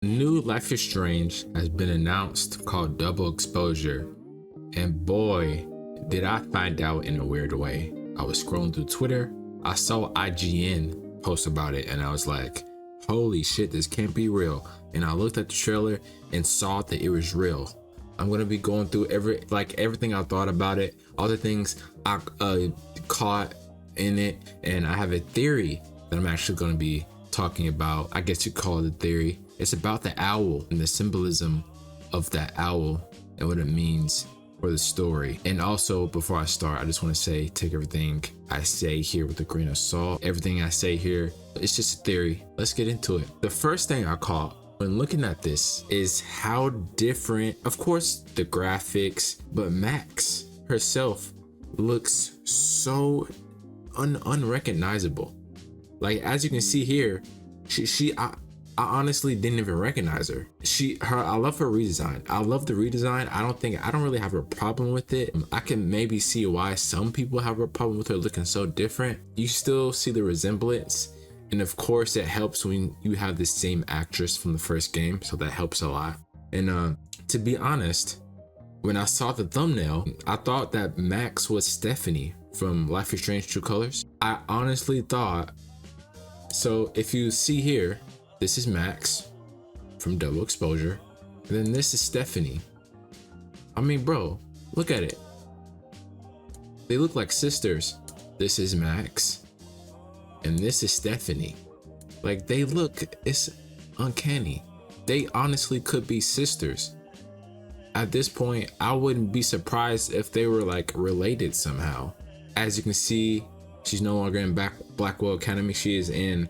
New Life is Strange has been announced called Double Exposure, and boy, did I find out in a weird way. I was scrolling through Twitter, I saw IGN post about it, and I was like, holy shit, this can't be real. And I looked at the trailer and saw that it was real. I'm gonna be going through everything I thought about it, all the things I caught in it, and I have a theory that I'm actually gonna be talking about. I guess you call it a theory. It's about the owl and the symbolism of that owl and what it means for the story. And also, before I start, I just want to say, take everything I say here with a grain of salt. Everything I say here, it's just a theory. Let's get into it. The first thing I caught when looking at this is how different, of course, the graphics, but Max herself looks so unrecognizable. Like, as you can see here, I honestly didn't even recognize her. I love her redesign. I love the redesign. I don't really have a problem with it. I can maybe see why some people have a problem with her looking so different. You still see the resemblance. And of course it helps when you have the same actress from the first game. So that helps a lot. And to be honest, when I saw the thumbnail, I thought that Max was Stephanie from Life is Strange True Colors. I honestly thought, so if you see here, this is Max from Double Exposure, and then this is Stephanie. I mean, bro, look at it. They look like sisters. This is Max, and this is Stephanie. Like, they look, it's uncanny. They honestly could be sisters. At this point, I wouldn't be surprised if they were like related somehow. As you can see, she's no longer in Blackwell Academy. She is in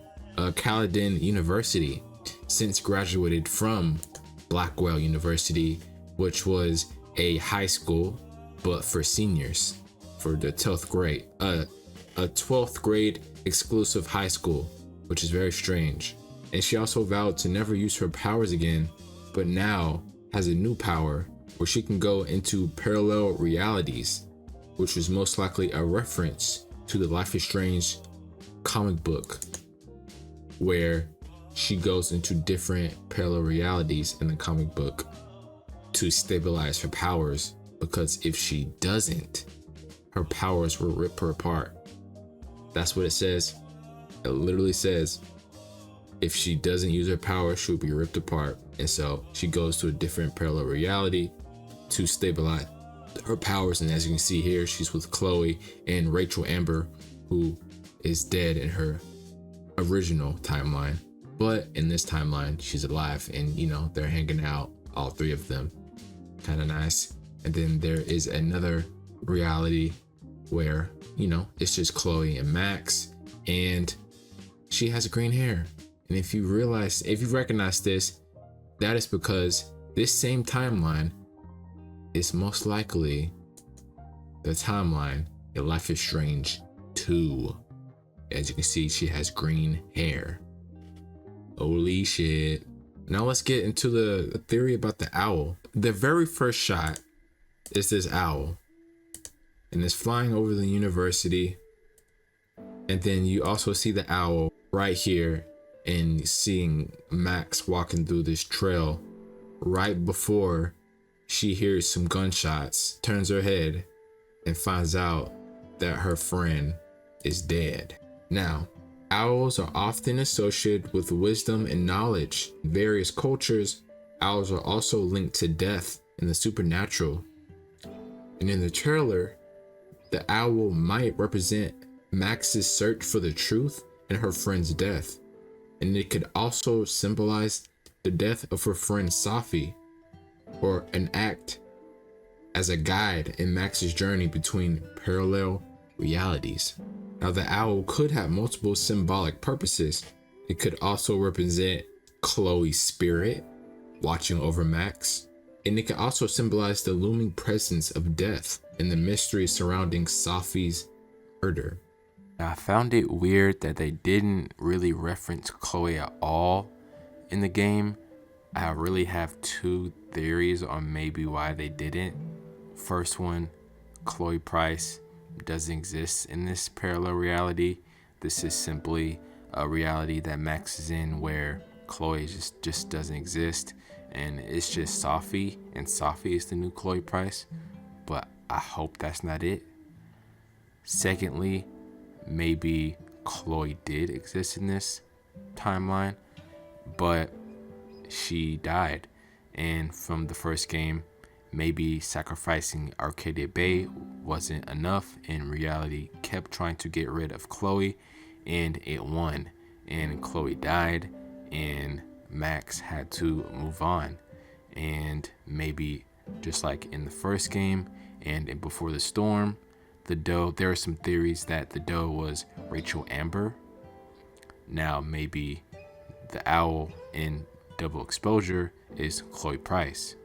Caledon University, since graduated from Blackwell University, which was a high school but for seniors, for the 12th grade, a 12th grade exclusive high school, which is very strange. And she also vowed to never use her powers again, but now has a new power where she can go into parallel realities, which was most likely a reference to the Life is Strange comic book, where she goes into different parallel realities in the comic book to stabilize her powers, because if she doesn't, her powers will rip her apart. That's what it says. It literally says if she doesn't use her power, she'll be ripped apart. And so she goes to a different parallel reality to stabilize her powers. And as you can see here, she's with Chloe and Rachel Amber, who is dead in her original timeline, but in this timeline she's alive, and you know, they're hanging out, all three of them. Kind of nice. And then there is another reality where, you know, it's just Chloe and Max, and she has green hair. And if you recognize this, that is because this same timeline is most likely the timeline in Life is Strange 2. As you can see, she has green hair. Holy shit. Now let's get into the theory about the owl. The very first shot is this owl, and it's flying over the university. And then you also see the owl right here, and seeing Max walking through this trail right before she hears some gunshots, turns her head, and finds out that her friend is dead. Now, owls are often associated with wisdom and knowledge. In various cultures, owls are also linked to death and the supernatural. And in the trailer, the owl might represent Max's search for the truth and her friend's death. And it could also symbolize the death of her friend Safi, or an act as a guide in Max's journey between parallel realities. Now, the owl could have multiple symbolic purposes. It could also represent Chloe's spirit watching over Max, and it could also symbolize the looming presence of death and the mystery surrounding Safi's murder. I found it weird that they didn't really reference Chloe at all in the game. I really have two theories on maybe why they didn't. First one, Chloe Price doesn't exist in this parallel reality. This is simply a reality that Max is in where Chloe just doesn't exist, and it's just Sophie, and Sophie is the new Chloe Price. But I hope that's not it. Secondly, maybe Chloe did exist in this timeline, but she died. And from the first game, maybe sacrificing Arcadia Bay wasn't enough, and reality kept trying to get rid of Chloe, and it won. And Chloe died, and Max had to move on. And maybe just like in the first game and Before the Storm, the doe, there are some theories that the doe was Rachel Amber. Now maybe the owl in Double Exposure is Chloe Price.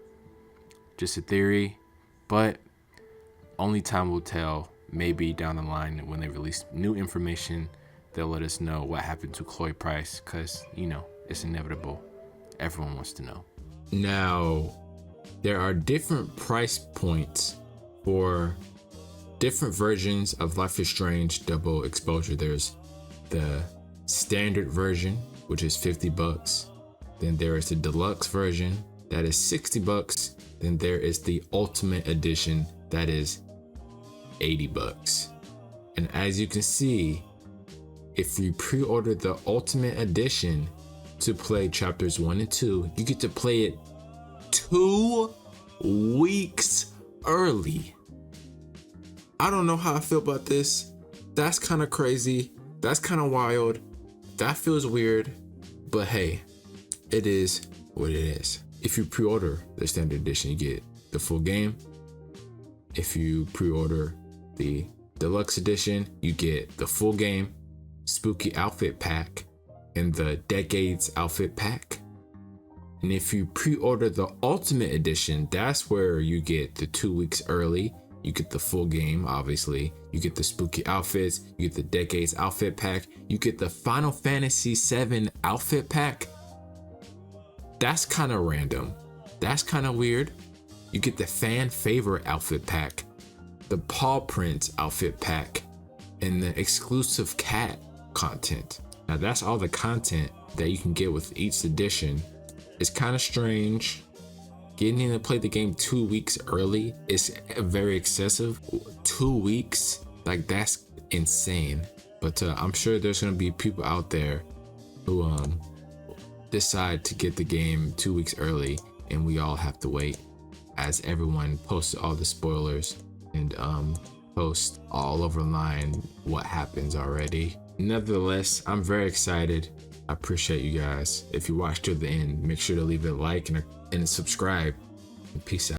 Just a theory, but only time will tell. Maybe down the line when they release new information, they'll let us know what happened to Chloe Price, because, you know, it's inevitable. Everyone wants to know. Now, there are different price points for different versions of Life is Strange Double Exposure. There's the standard version, which is $50. Then there is the deluxe version, that is $60. Then there is the ultimate edition, that is $80. And as you can see, if you pre-order the ultimate edition to play chapters 1 and 2, you get to play it 2 weeks early. I don't know how I feel about this. That's kind of crazy. That's kind of wild. That feels weird. But hey, it is what it is. If you pre-order the standard edition, you get the full game. If you pre-order the deluxe edition, you get the full game, spooky outfit pack, and the Decades outfit pack. And if you pre-order the ultimate edition, that's where you get the 2 weeks early. You get the full game, obviously. You get the spooky outfits. You get the Decades outfit pack. You get the Final Fantasy VII outfit pack. That's kind of random. That's kind of weird. You get the fan favorite outfit pack, the Paw Prints outfit pack, and the exclusive cat content. Now that's all the content that you can get with each edition. It's kind of strange. Getting to play the game 2 weeks early is very excessive. 2 weeks, like that's insane. But I'm sure there's gonna be people out there who decide to get the game 2 weeks early, and we all have to wait, as everyone posts all the spoilers and post all over online what happens already. Nevertheless, I'm very excited. I appreciate you guys. If you watched to the end, make sure to leave a like and subscribe. Peace out.